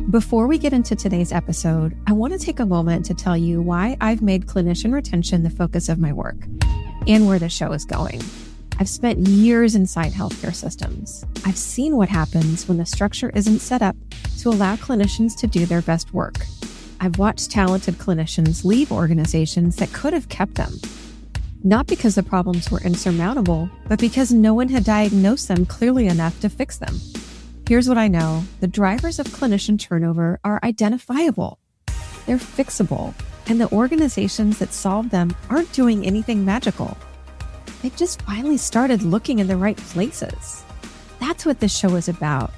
Before we get into today's episode, I want to take a moment to tell you why I've made clinician retention the focus of my work and where the show is going. I've spent years inside healthcare systems. I've seen what happens when the structure isn't set up to allow clinicians to do their best work. I've watched talented clinicians leave organizations that could have kept them. Not because the problems were insurmountable, but because no one had diagnosed them clearly enough to fix them. Here's what I know. The drivers of clinician turnover are identifiable. They're fixable, and the organizations that solve them aren't doing anything magical. They've just finally started looking in the right places. That's what this show is about.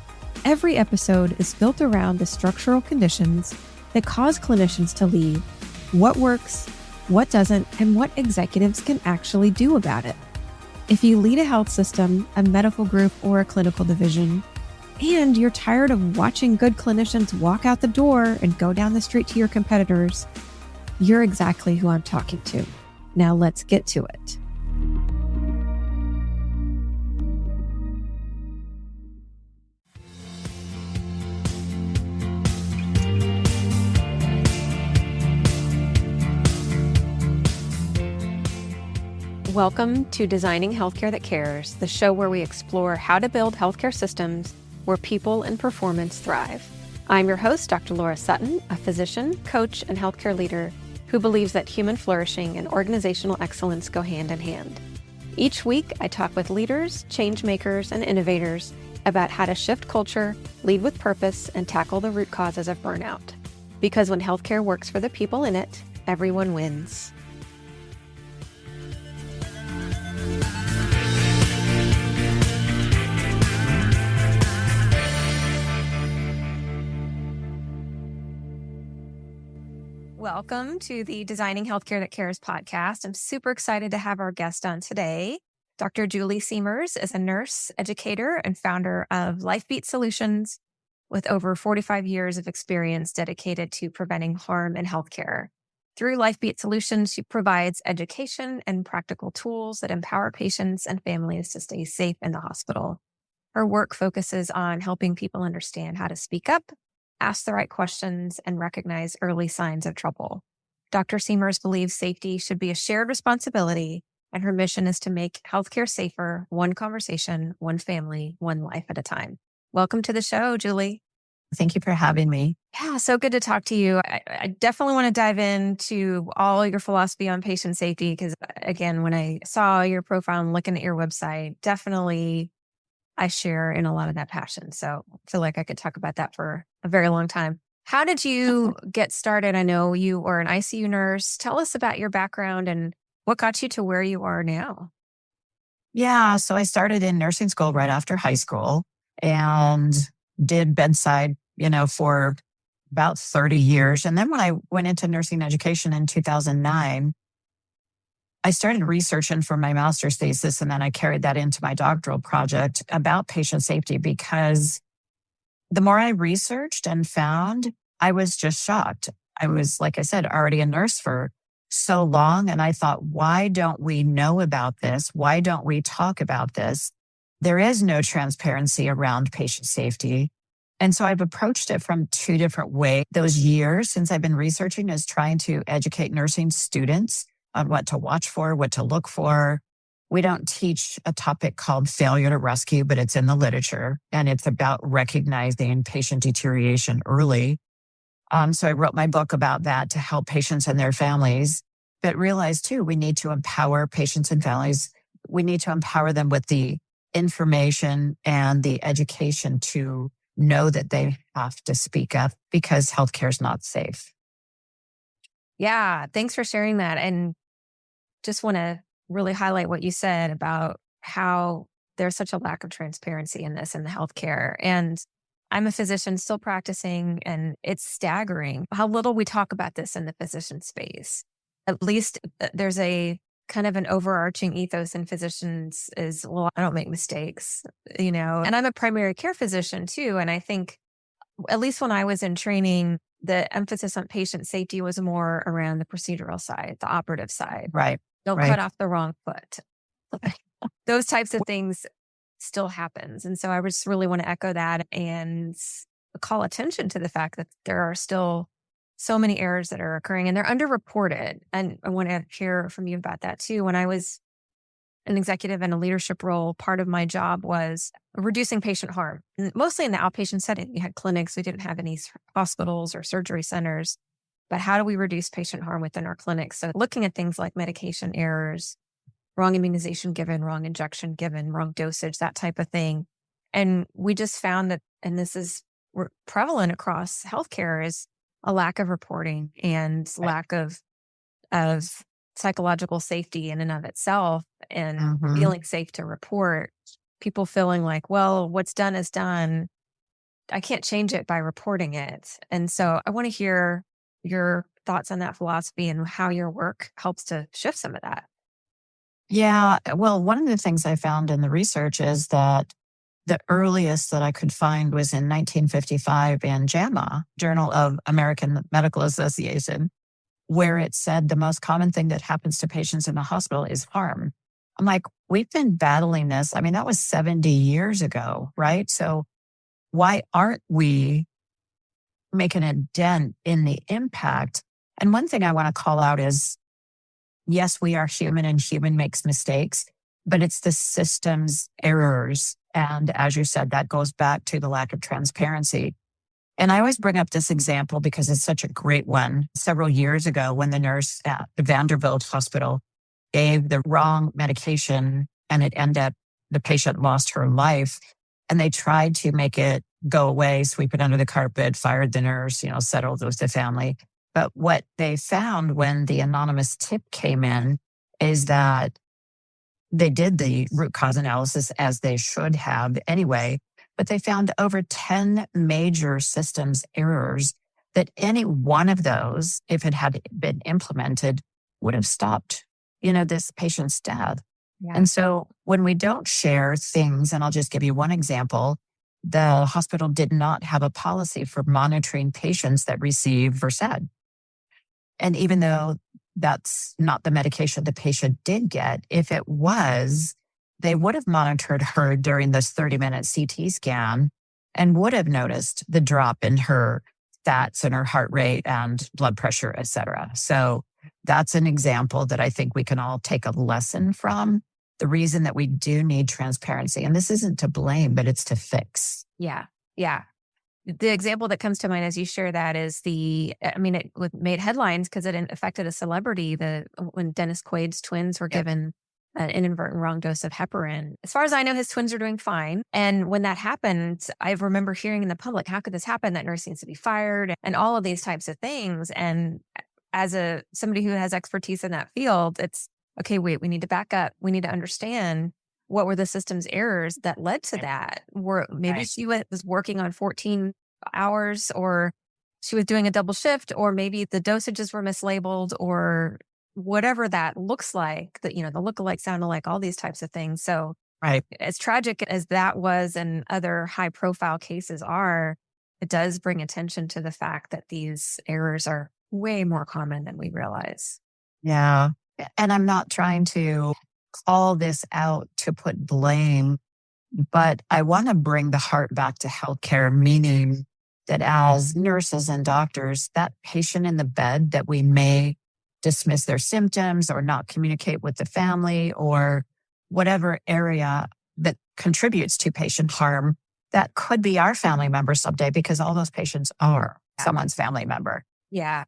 Every episode is built around the structural conditions that cause clinicians to leave, what works, what doesn't, and what executives can actually do about it. If you lead a health system, a medical group, or a clinical division, and you're tired of watching good clinicians walk out the door and go down the street to your competitors, you're exactly who I'm talking to. Now let's get to it. Welcome to Designing Healthcare That Cares, the show where we explore how to build healthcare systems where people and performance thrive. I'm your host, Dr. Laura Suttin, a physician, coach, and healthcare leader who believes that human flourishing and organizational excellence go hand in hand. Each week, I talk with leaders, change makers, and innovators about how to shift culture, lead with purpose, and tackle the root causes of burnout. Because when healthcare works for the people in it, everyone wins. Welcome to the Designing Healthcare That Cares podcast. I'm super excited to have our guest on today. Dr. Julie Siemers is a nurse, educator, and founder of LifeBeat Solutions with over 45 years of experience dedicated to preventing harm in healthcare. Through LifeBeat Solutions, she provides education and practical tools that empower patients and families to stay safe in the hospital. Her work focuses on helping people understand how to speak up, ask the right questions, and recognize early signs of trouble. Dr. Siemers believes safety should be a shared responsibility, and her mission is to make healthcare safer, one conversation, one family, one life at a time. Welcome to the show, Julie. Thank you for having me. Yeah, so good to talk to you. I definitely want to dive into all your philosophy on patient safety because, again, when I saw your profile and looking at your website, definitely I share in a lot of that passion. So I feel like I could talk about that for a very long time. How did you get started? I know you were an ICU nurse. Tell us about your background and what got you to where you are now. Yeah, so I started in nursing school right after high school and did bedside, for about 30 years. And then when I went into nursing education in 2009, I started researching for my master's thesis, and then I carried that into my doctoral project about patient safety because the more I researched and found, I was just shocked. I was, like I said, already a nurse for so long, and I thought, why don't we know about this? Why don't we talk about this? There is no transparency around patient safety. And so I've approached it from two different ways. Those years since I've been researching is trying to educate nursing students on what to watch for, what to look for. We don't teach a topic called failure to rescue, but it's in the literature, and it's about recognizing patient deterioration early. So I wrote my book about that to help patients and their families, but realized too, we need to empower patients and families. We need to empower them with the information and the education to know that they have to speak up because healthcare is not safe. Yeah, thanks for sharing that. And just want to really highlight what you said about how there's such a lack of transparency in this in the healthcare. And I'm a physician still practicing, and it's staggering how little we talk about this in the physician space. At least there's a kind of an overarching ethos in physicians is, well, I don't make mistakes, and I'm a primary care physician too. And I think at least when I was in training, the emphasis on patient safety was more around the procedural side, the operative side. Right. Don't cut off the wrong foot. Those types of things still happens. And so I just really want to echo that and call attention to the fact that there are still so many errors that are occurring and they're underreported. And I want to hear from you about that too. When I was an executive in a leadership role, part of my job was reducing patient harm, mostly in the outpatient setting. We had clinics. We didn't have any hospitals or surgery centers. But how do we reduce patient harm within our clinics? So looking at things like medication errors, wrong immunization given, wrong injection given, wrong dosage, that type of thing. And we just found that, and this is prevalent across healthcare, is a lack of reporting and lack of psychological safety in and of itself, and feeling safe to report. People feeling like, well, what's done is done. I can't change it by reporting it. And so I want to hear your thoughts on that philosophy and how your work helps to shift some of that. Yeah. Well, one of the things I found in the research is that the earliest that I could find was in 1955 in JAMA, Journal of American Medical Association, where it said the most common thing that happens to patients in the hospital is harm. I'm like, we've been battling this. I mean, that was 70 years ago, right? So why aren't we making a dent in the impact? And one thing I want to call out is, yes, we are human and human makes mistakes, but it's the system's errors. And as you said, that goes back to the lack of transparency. And I always bring up this example because it's such a great one. Several years ago, when the nurse at the Vanderbilt Hospital gave the wrong medication and it ended up, the patient lost her life. And they tried to make it go away, sweep it under the carpet, fired the nurse, settled with the family. But what they found when the anonymous tip came in is that they did the root cause analysis, as they should have anyway, but they found over 10 major systems errors that any one of those, if it had been implemented, would have stopped, this patient's death. Yeah. And so when we don't share things, and I'll just give you one example, the hospital did not have a policy for monitoring patients that receive Versed. And even though that's not the medication the patient did get, if it was, they would have monitored her during this 30-minute CT scan and would have noticed the drop in her stats and her heart rate and blood pressure, et cetera. So that's an example that I think we can all take a lesson from. The reason that we do need transparency, and this isn't to blame, but it's to fix. Yeah. Yeah. The example that comes to mind as you share that is it made headlines because it affected a celebrity, when Dennis Quaid's twins were given an inadvertent wrong dose of heparin. As far as I know, his twins are doing fine. And when that happened, I remember hearing in the public, how could this happen? That nurse needs to be fired and all of these types of things. And as somebody who has expertise in that field, it's, okay, wait, we need to back up. We need to understand what were the system's errors that led to that. Maybe she was working on 14 hours, or she was doing a double shift, or maybe the dosages were mislabeled, or whatever that looks like, the look-alike, sound-alike, all these types of things. So as tragic as that was and other high-profile cases are, it does bring attention to the fact that these errors are way more common than we realize. Yeah. And I'm not trying to call this out to put blame, but I want to bring the heart back to healthcare, meaning that as nurses and doctors, that patient in the bed that we may dismiss their symptoms or not communicate with the family or whatever area that contributes to patient harm, that could be our family member someday, because all those patients are someone's family member. Yeah.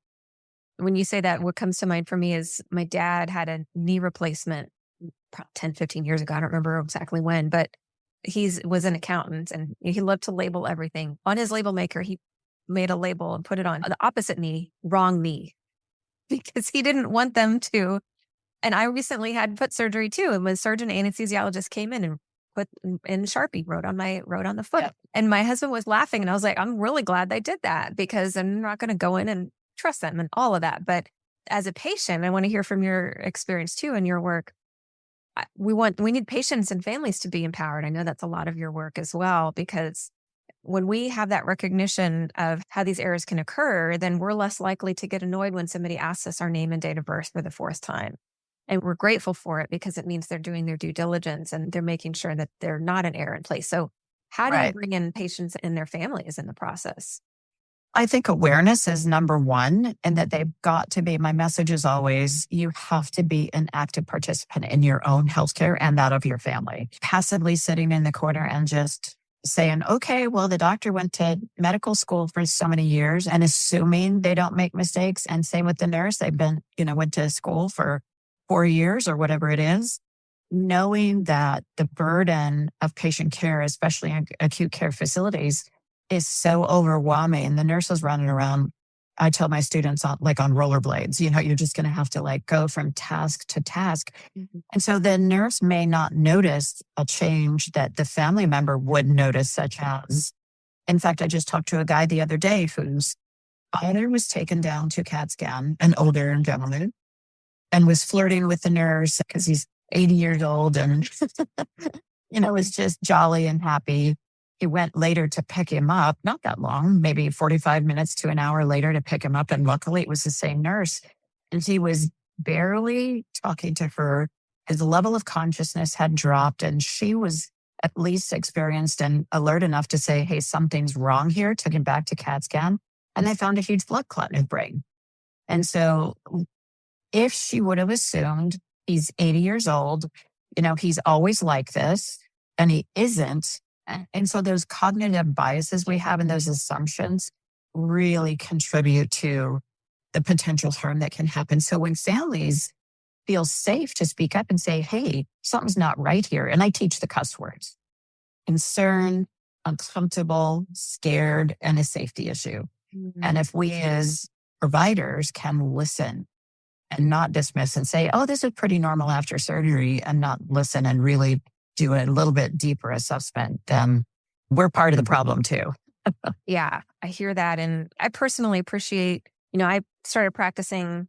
When you say that, what comes to mind for me is my dad had a knee replacement 10, 15 years ago. I don't remember exactly when, but he was an accountant and he loved to label everything. On his label maker, he made a label and put it on the opposite knee, wrong knee, because he didn't want them to. And I recently had foot surgery too. And when surgeon anesthesiologist came in and put in Sharpie, wrote on the foot. Yep. And my husband was laughing and I was like, I'm really glad they did that, because I'm not going to go in and trust them and all of that. But as a patient, I want to hear from your experience too and your work. We need patients and families to be empowered. I know that's a lot of your work as well, because when we have that recognition of how these errors can occur, then we're less likely to get annoyed when somebody asks us our name and date of birth for the fourth time. And we're grateful for it because it means they're doing their due diligence and they're making sure that they're not an error in place. So How do you Right. bring in patients and their families in the process? I think awareness is number one, and that they've got to be, my message is always, you have to be an active participant in your own healthcare and that of your family. Passively sitting in the corner and just saying, okay, well, the doctor went to medical school for so many years and assuming they don't make mistakes. And same with the nurse. They've been, went to school for 4 years or whatever it is. Knowing that the burden of patient care, especially in acute care facilities, is so overwhelming. The nurses running around, I tell my students on rollerblades, you're just going to have to go from task to task. Mhm. And so the nurse may not notice a change that the family member would notice, such as, in fact, I just talked to a guy the other day whose father was taken down to CAT scan, an older gentleman, and was flirting with the nurse because he's 80 years old and, was just jolly and happy. He went later to pick him up, not that long, maybe 45 minutes to an hour later to pick him up. And luckily it was the same nurse. And he was barely talking to her. His level of consciousness had dropped and she was at least experienced and alert enough to say, hey, something's wrong here. Took him back to CAT scan and they found a huge blood clot in his brain. And so if she would have assumed he's 80 years old, he's always like this and he isn't. And so those cognitive biases we have and those assumptions really contribute to the potential harm that can happen. So when families feel safe to speak up and say, hey, something's not right here. And I teach the cuss words: concern, uncomfortable, scared, and a safety issue. Mm-hmm. And if we as providers can listen and not dismiss and say, oh, this is pretty normal after surgery, and not listen and really do a little bit deeper assessment, then we're part of the problem too. Yeah, I hear that. And I personally appreciate, I started practicing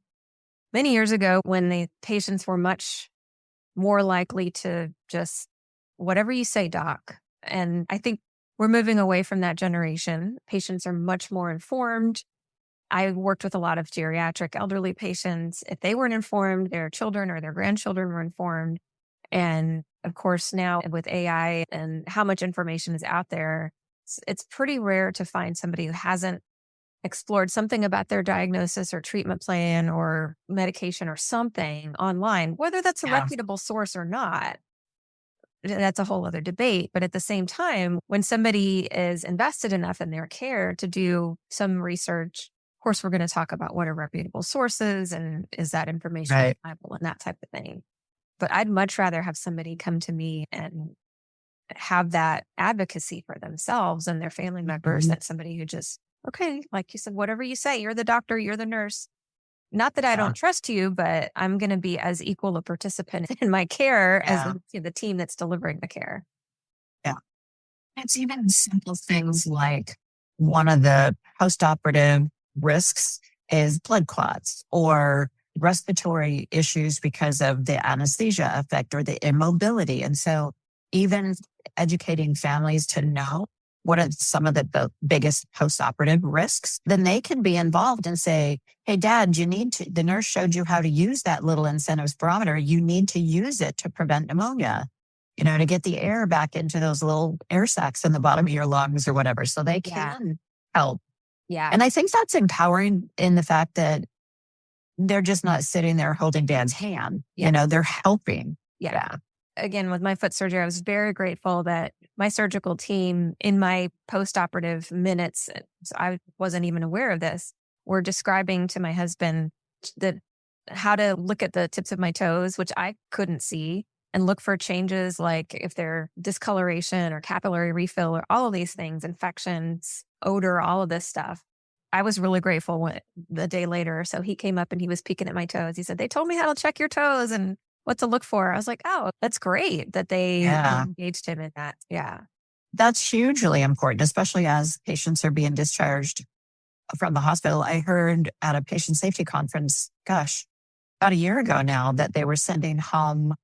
many years ago when the patients were much more likely to just, whatever you say, doc. And I think we're moving away from that generation. Patients are much more informed. I worked with a lot of geriatric elderly patients. If they weren't informed, their children or their grandchildren were informed. And of course, now with AI and how much information is out there, it's pretty rare to find somebody who hasn't explored something about their diagnosis or treatment plan or medication or something online, whether that's a reputable source or not. That's a whole other debate. But at the same time, when somebody is invested enough in their care to do some research, of course, we're going to talk about what are reputable sources and is that information reliable and that type of thing. But I'd much rather have somebody come to me and have that advocacy for themselves and their family members than somebody who just, okay, like you said, whatever you say, you're the doctor, you're the nurse. Not that I don't trust you, but I'm going to be as equal a participant in my care as the team that's delivering the care. Yeah. It's even simple things like one of the postoperative risks is blood clots or respiratory issues because of the anesthesia effect or the immobility. And so even educating families to know what are some of the biggest postoperative risks, then they can be involved and say, hey, Dad, the nurse showed you how to use that little incentive spirometer. You need to use it to prevent pneumonia, to get the air back into those little air sacs in the bottom of your lungs or whatever. So they can help. Yeah. And I think that's empowering in the fact that they're just not sitting there holding Dad's hand. They're helping. Yeah. Again, with my foot surgery, I was very grateful that my surgical team in my postoperative minutes, so I wasn't even aware of this, were describing to my husband how to look at the tips of my toes, which I couldn't see, and look for changes like if they're discoloration or capillary refill or all of these things, infections, odor, all of this stuff. I was really grateful when the day later. So he came up and he was peeking at my toes. He said, they told me how to check your toes and what to look for. I was like, oh, that's great that they engaged him in that. Yeah. That's hugely important, especially as patients are being discharged from the hospital. I heard at a patient safety conference, about a year ago now, that they were sending home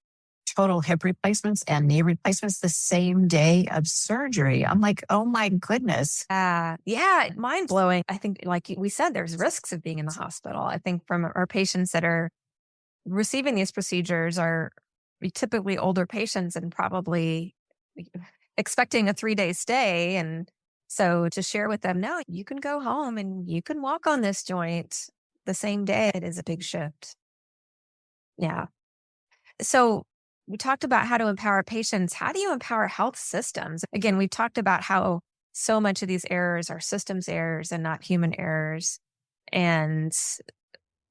total hip replacements and knee replacements the same day of surgery. I'm like, oh my goodness. Mind blowing. I think, like we said, there's risks of being in the hospital. I think from our patients that are receiving these procedures are typically older patients and probably expecting a 3-day stay. And so to share with them, no, you can go home and you can walk on this joint the same day. It is a big shift. Yeah. So we talked about how to empower patients. How do you empower health systems? Again, we've talked about how so much of these errors are systems errors and not human errors. And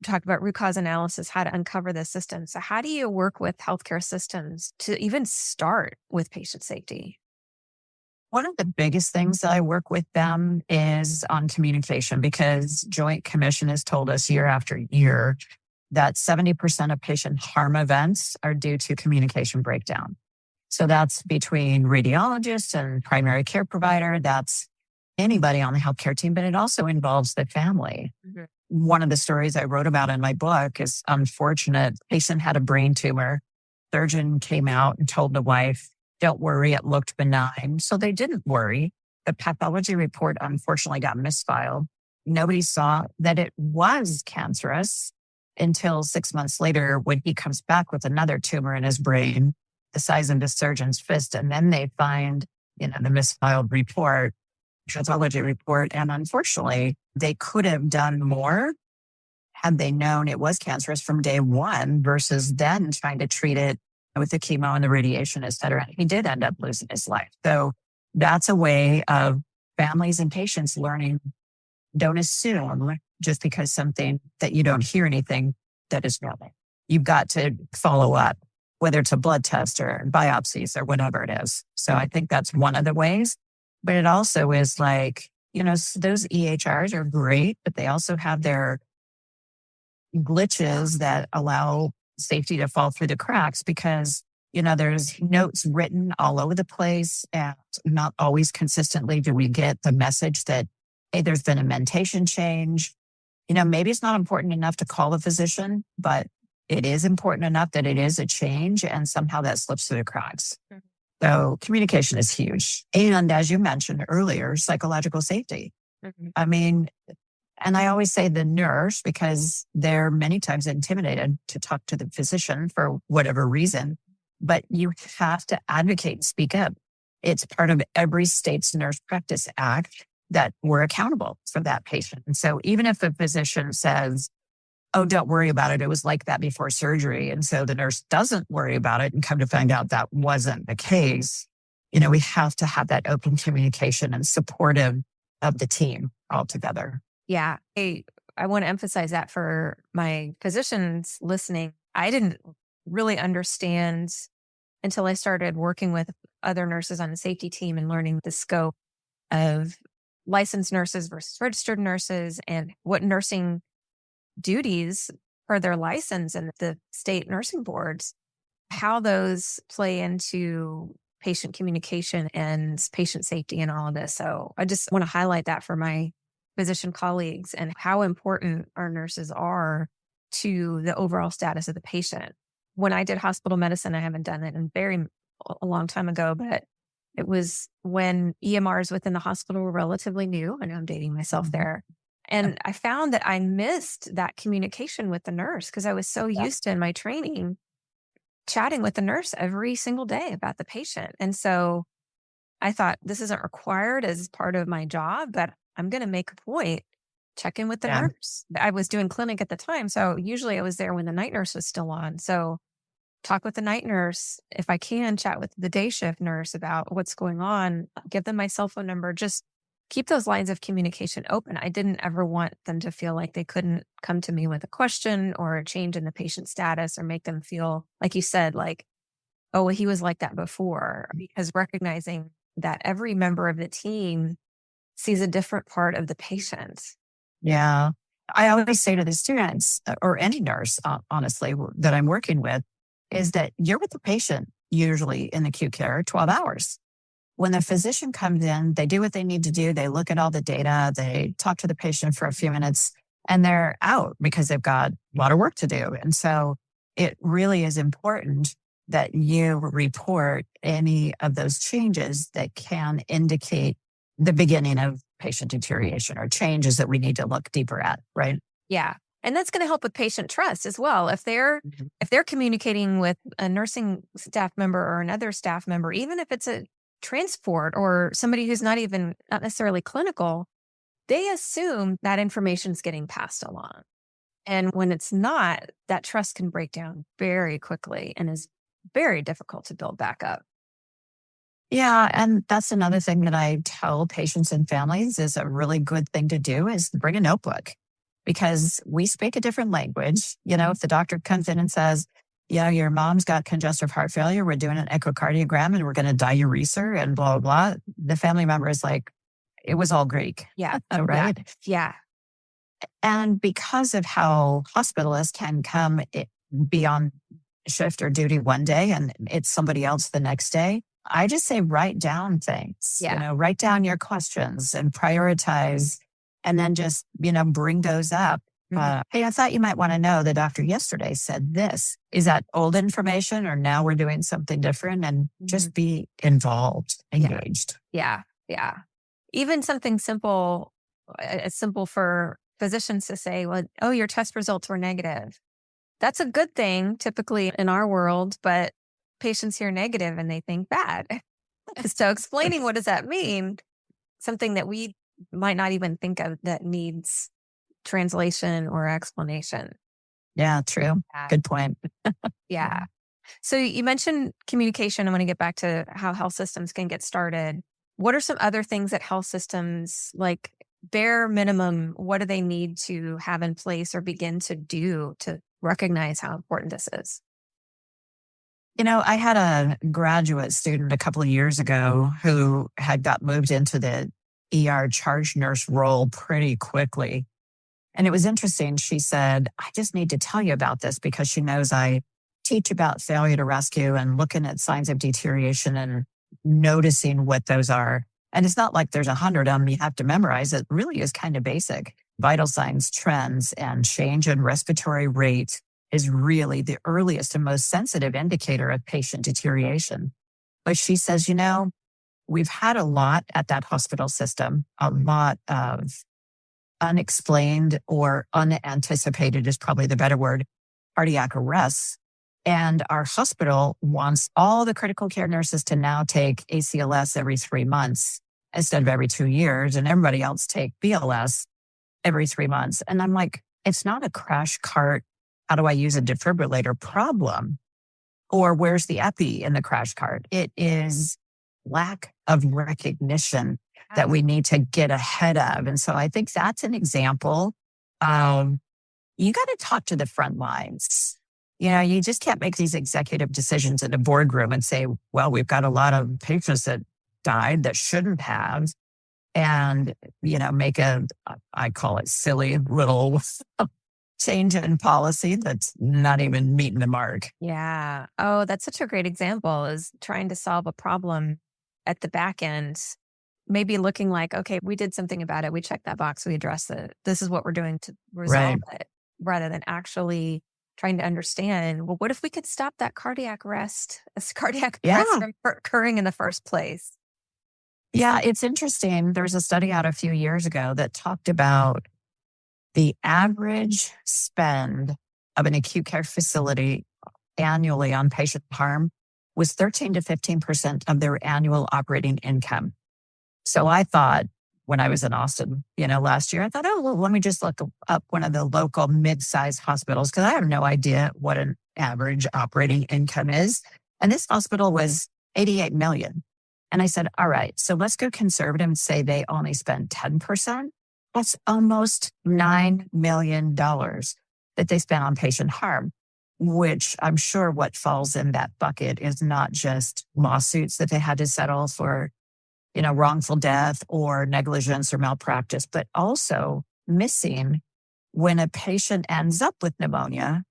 talked about root cause analysis, how to uncover the system. So how do you work with healthcare systems to even start with patient safety? One of the biggest things that I work with them is on communication, because Joint Commission has told us year after year that 70% of patient harm events are due to communication breakdown. So that's between radiologists and primary care provider. That's anybody on the healthcare team, but it also involves the family. Mhm. One of the stories I wrote about in my book is unfortunate. Patient had a brain tumor. Surgeon came out and told the wife, don't worry, it looked benign. So they didn't worry. The pathology report unfortunately got misfiled. Nobody saw that it was cancerous until 6 months later, when he comes back with another tumor in his brain, the size of the surgeon's fist. And then they find, the misfiled report, pathology report. And unfortunately, they could have done more had they known it was cancerous from day one versus then trying to treat it with the chemo and the radiation, et cetera. He did end up losing his life. So that's a way of families and patients learning, don't assume just because something that you don't hear anything that is normal. You've got to follow up, whether it's a blood test or biopsies or whatever it is. So I think that's one of the ways. But it also is like, those EHRs are great, but they also have their glitches that allow safety to fall through the cracks because, there's notes written all over the place and not always consistently do we get the message that, hey, there's been a mentation change. Maybe it's not important enough to call the physician, but it is important enough that it is a change and somehow that slips through the cracks. Mm-hmm. So communication is huge. And as you mentioned earlier, psychological safety. Mm-hmm. I mean, and I always say the nurse, because they're many times intimidated to talk to the physician for whatever reason, but you have to advocate and speak up. It's part of every state's Nurse Practice Act that we're accountable for that patient. And so even if a physician says, oh, don't worry about it, it was like that before surgery, and so the nurse doesn't worry about it and come to find out that wasn't the case, we have to have that open communication and supportive of the team altogether. Yeah. I want to emphasize that for my physicians listening. I didn't really understand until I started working with other nurses on the safety team and learning the scope of licensed nurses versus registered nurses and what nursing duties per their license and the state nursing boards, how those play into patient communication and patient safety and all of this. So I just want to highlight that for my physician colleagues and how important our nurses are to the overall status of the patient. When I did hospital medicine, I haven't done it in a long time ago, but it was when EMRs within the hospital were relatively new. I know I'm dating myself there. And I found that I missed that communication with the nurse because I was so used to in my training chatting with the nurse every single day about the patient. And so I thought this isn't required as part of my job, but I'm going to make a point, check in with the nurse. I was doing clinic at the time. So usually I was there when the night nurse was still on. So talk with the night nurse. If I can, chat with the day shift nurse about what's going on, give them my cell phone number, just keep those lines of communication open. I didn't ever want them to feel like they couldn't come to me with a question or a change in the patient status or make them feel, like you said, like, oh, well, he was like that before, because recognizing that every member of the team sees a different part of the patient. Yeah. I always say to the students or any nurse, honestly, that I'm working with, is that you're with the patient usually in acute care 12 hours. When the physician comes in, they do what they need to do. They look at all the data. They talk to the patient for a few minutes and they're out because they've got a lot of work to do. And so it really is important that you report any of those changes that can indicate the beginning of patient deterioration or changes that we need to look deeper at, right? Yeah. And that's going to help with patient trust as well. If they're communicating with a nursing staff member or another staff member, even if it's a transport or somebody who's not necessarily clinical, they assume that information's getting passed along. And when it's not, that trust can break down very quickly and is very difficult to build back up. Yeah. And that's another thing that I tell patients and families is a really good thing to do is bring a notebook because we speak a different language. If the doctor comes in and says, yeah, your mom's got congestive heart failure, we're doing an echocardiogram and we're going to diurese her and blah, blah, blah. The family member is like, it was all Greek. Yeah. Right. Yeah. And because of how hospitalists can come be on shift or duty one day and it's somebody else the next day, I just say write down things, write down your questions and prioritize and then just, bring those up. Hey, I thought you might want to know the doctor yesterday said this. Is that old information or now we're doing something different? And just be involved, engaged. Yeah. Yeah. Even something simple, it's simple for physicians to say, well, oh, your test results were negative. That's a good thing typically in our world, but patients hear negative and they think bad. So explaining what does that mean, something that we might not even think of that needs translation or explanation. Yeah, true. Good point. Yeah. So you mentioned communication. I want to get back to how health systems can get started. What are some other things that health systems, like bare minimum, what do they need to have in place or begin to do to recognize how important this is? I had a graduate student a couple of years ago who had got moved into the ER charge nurse role pretty quickly. And it was interesting. She said, I just need to tell you about this because she knows I teach about failure to rescue and looking at signs of deterioration and noticing what those are. And it's not like there's 100 of them you have to memorize. It really is kind of basic. Vital signs, trends, and change in respiratory rate is really the earliest and most sensitive indicator of patient deterioration. But she says, we've had a lot at that hospital system, a lot of unexplained or unanticipated is probably the better word, cardiac arrests. And our hospital wants all the critical care nurses to now take ACLS every 3 months instead of every 2 years, and everybody else take BLS every 3 months. And I'm like, it's not a crash cart, how do I use a defibrillator problem? Or where's the epi in the crash cart? It is lack of recognition that we need to get ahead of. And so I think that's an example. You got to talk to the front lines. You just can't make these executive decisions in a boardroom and say, well, we've got a lot of patients that died that shouldn't have. And, make I call it silly little change in policy that's not even meeting the mark. Yeah. Oh, that's such a great example is trying to solve a problem at the back end. Maybe looking like, okay, we did something about it. We checked that box. We addressed it. This is what we're doing to resolve it, rather than actually trying to understand, well, what if we could stop that cardiac arrest from occurring in the first place? Yeah, it's interesting. There's a study out a few years ago that talked about the average spend of an acute care facility annually on patient harm was 13 to 15% of their annual operating income. So I thought when I was in Austin, last year, I thought, oh, well, let me just look up one of the local mid-sized hospitals because I have no idea what an average operating income is. And this hospital was $88 million. And I said, all right, so let's go conservative and say they only spend 10%. That's almost $9 million that they spent on patient harm, which I'm sure what falls in that bucket is not just lawsuits that they had to settle for wrongful death or negligence or malpractice, but also missing when a patient ends up with pneumonia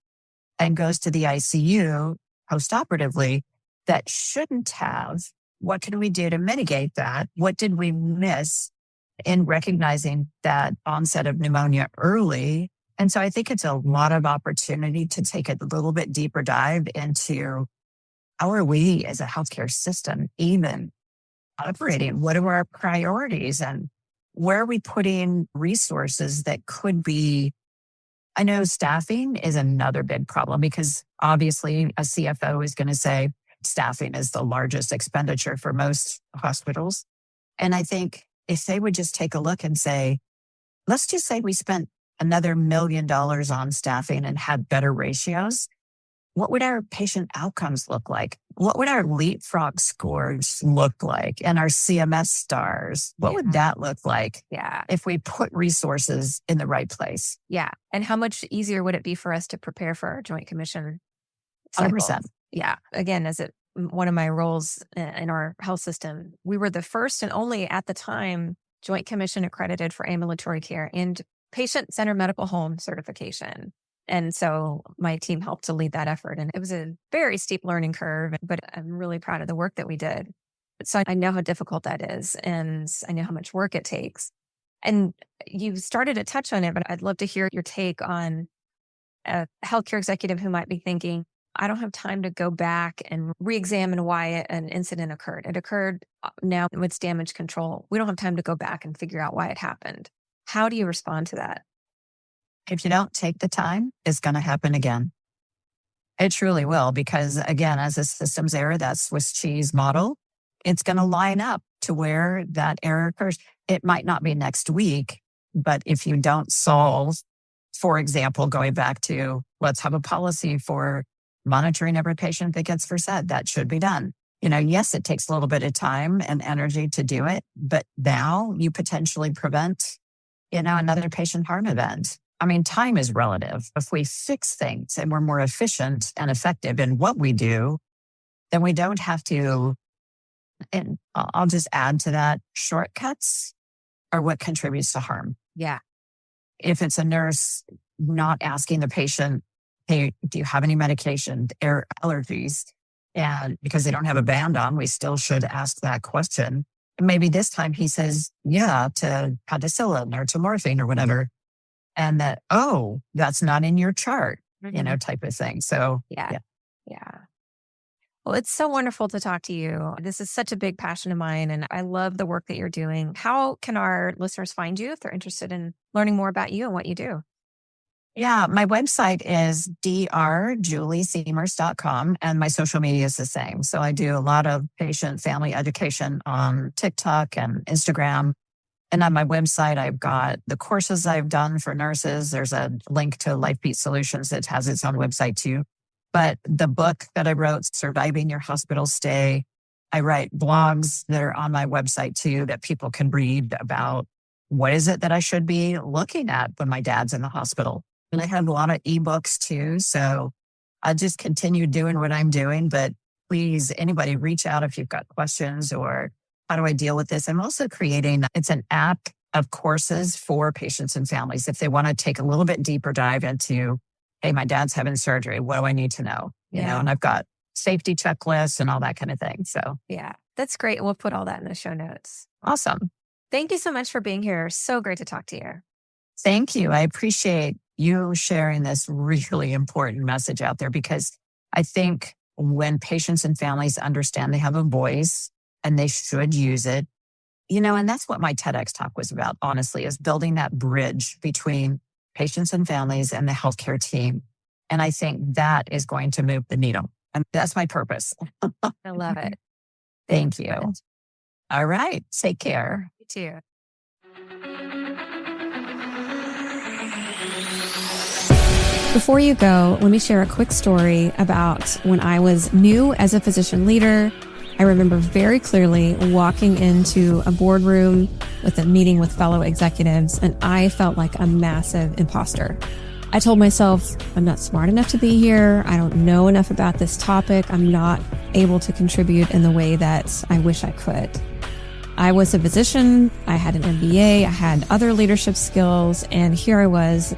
and goes to the ICU postoperatively that shouldn't have. What can we do to mitigate that? What did we miss in recognizing that onset of pneumonia early? And so I think it's a lot of opportunity to take a little bit deeper dive into how are we as a healthcare system even operating? What are our priorities and where are we putting resources that could be? I know staffing is another big problem because obviously a CFO is going to say, staffing is the largest expenditure for most hospitals. And I think if they would just take a look and say, let's just say we spent another $1 million on staffing and had better ratios, what would our patient outcomes look like? What would our leapfrog scores look like? And our CMS stars, what would that look like? Yeah. If we put resources in the right place? Yeah. And how much easier would it be for us to prepare for our Joint Commission cycle? 100%. Yeah. Again, one of my roles in our health system, we were the first and only at the time Joint Commission accredited for ambulatory care and patient-centered medical home certification. And so my team helped to lead that effort. And it was a very steep learning curve, but I'm really proud of the work that we did. So I know how difficult that is, and I know how much work it takes. And you started to touch on it, but I'd love to hear your take on a healthcare executive who might be thinking, I don't have time to go back and re-examine why an incident occurred. It occurred now with damage control. We don't have time to go back and figure out why it happened. How do you respond to that? If you don't take the time, it's going to happen again. It truly will, because again, as a systems error, that Swiss cheese model, it's going to line up to where that error occurs. It might not be next week, but if you don't solve, for example, going back to let's have a policy for monitoring every patient that gets versed, that should be done. Yes, it takes a little bit of time and energy to do it, but now you potentially prevent, another patient harm event. I mean, time is relative. If we fix things and we're more efficient and effective in what we do, then we don't have to, and I'll just add to that, shortcuts are what contributes to harm. Yeah. If it's a nurse not asking the patient, hey, do you have any medication or allergies? And because they don't have a band on, we still should ask that question. And maybe this time he says, yeah, to penicillin or to morphine or whatever. And that, oh, that's not in your chart, type of thing. So, yeah. Well, it's so wonderful to talk to you. This is such a big passion of mine, and I love the work that you're doing. How can our listeners find you if they're interested in learning more about you and what you do? Yeah, my website is drjuliesiemers.com, and my social media is the same. So I do a lot of patient family education on TikTok and Instagram. And on my website, I've got the courses I've done for nurses. There's a link to LifeBeat Solutions that has its own website too. But the book that I wrote, Surviving Your Hospital Stay, I write blogs that are on my website too that people can read about what is it that I should be looking at when my dad's in the hospital. And I have a lot of ebooks too. So I just continue doing what I'm doing. But please, anybody reach out if you've got questions or how do I deal with this? I'm also creating, it's an app of courses for patients and families. If they want to take a little bit deeper dive into, hey, my dad's having surgery. What do I need to know? And I've got safety checklists and all that kind of thing. So yeah, that's great. We'll put all that in the show notes. Awesome. Thank you so much for being here. So great to talk to you. Thank you. I appreciate you sharing this really important message out there, because I think when patients and families understand they have a voice and they should use it, and that's what my TEDx talk was about, honestly, is building that bridge between patients and families and the healthcare team. And I think that is going to move the needle. And that's my purpose. I love it. Thank you. All right. Take care. You too. Before you go, let me share a quick story about when I was new as a physician leader. I remember very clearly walking into a boardroom with a meeting with fellow executives, and I felt like a massive imposter. I told myself, I'm not smart enough to be here. I don't know enough about this topic. I'm not able to contribute in the way that I wish I could. I was a physician. I had an MBA. I had other leadership skills. And here I was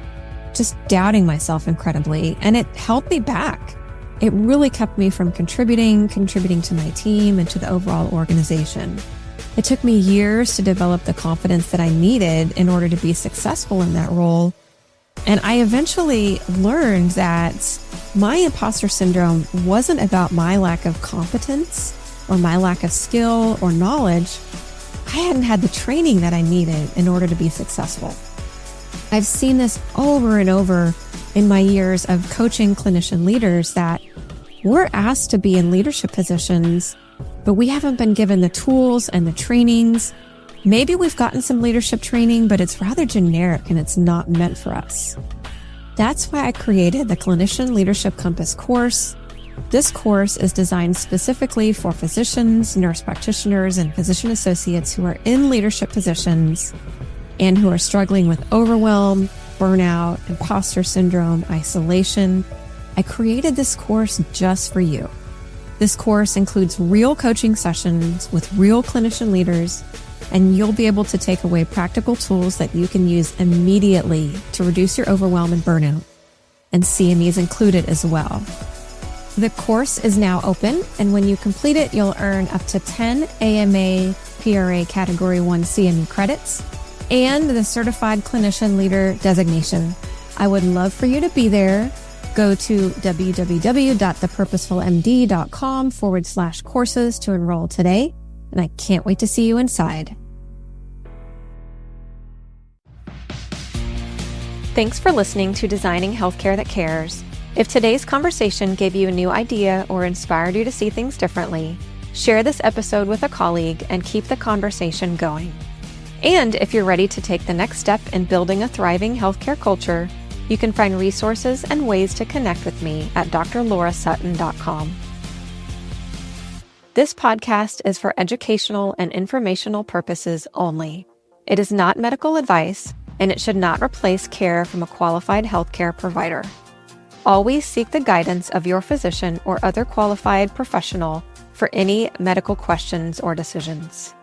just doubting myself incredibly. And it held me back. It really kept me from contributing to my team and to the overall organization. It took me years to develop the confidence that I needed in order to be successful in that role. And I eventually learned that my imposter syndrome wasn't about my lack of competence or my lack of skill or knowledge. I hadn't had the training that I needed in order to be successful. I've seen this over and over in my years of coaching clinician leaders that we're asked to be in leadership positions, but we haven't been given the tools and the trainings. Maybe we've gotten some leadership training, but it's rather generic and it's not meant for us. That's why I created the Clinician Leadership Compass course. This course is designed specifically for physicians, nurse practitioners, and physician associates who are in leadership positions and who are struggling with overwhelm, burnout, imposter syndrome, isolation. I created this course just for you. This course includes real coaching sessions with real clinician leaders, and you'll be able to take away practical tools that you can use immediately to reduce your overwhelm and burnout. And CME is included as well. The course is now open, and when you complete it, you'll earn up to 10 AMA PRA Category 1 CME credits and the Certified Clinician Leader designation. I would love for you to be there. Go to www.thepurposefulmd.com/courses to enroll today, and I can't wait to see you inside. Thanks for listening to Designing Healthcare That Cares. If today's conversation gave you a new idea or inspired you to see things differently, share this episode with a colleague and keep the conversation going. And if you're ready to take the next step in building a thriving healthcare culture, you can find resources and ways to connect with me at drlaurasuttin.com. This podcast is for educational and informational purposes only. It is not medical advice, and it should not replace care from a qualified healthcare provider. Always seek the guidance of your physician or other qualified professional for any medical questions or decisions.